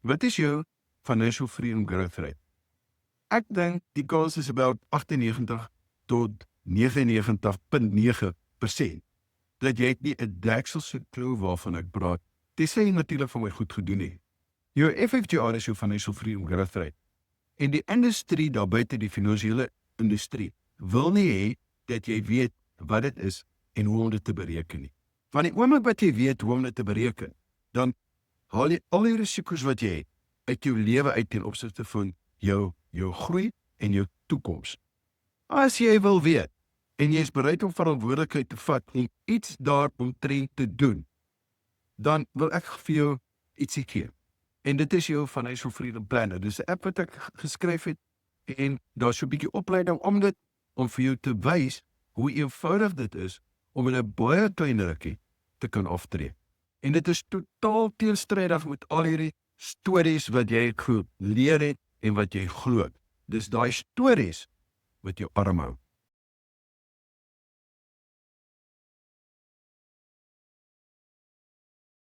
Wat is jou financial freedom growth rate? Ek dink die kans is about 98 tot 99,9% dat jy het nie 'n dekselse klou waarvan ek praat. Dit sê natuurlik van my goed gedoen het. Jou FFGR is jou financial freedom growth rate. En die industrie daar buite, die finansiële industrie, wil nie hê dat jy weet wat dit is en hoe om dit te bereken nie. Want die oomblik wat jy weet hoe om dit te bereken, dan haal jy al die risiko's wat jy het uit jou lewe uit ten opsigte van jou groei en jou toekoms. As jy wil weet en jy is bereid om verantwoordelikheid te vat en iets daaromtrent te doen, dan wil ek vir jou ietsie gee. En dit is jou Financial Freedom Planner. Dis 'n app wat ek geskryf het en daar's so 'n bietjie opleiding om vir jou te wys hoe eenvoudig dit is om in 'n baie klein rukkie te kan aftree. En dit is totaal teenstrydig met al hierdie stories wat jy geleer het en wat jy glo. Dis daai stories wat jou arm hou.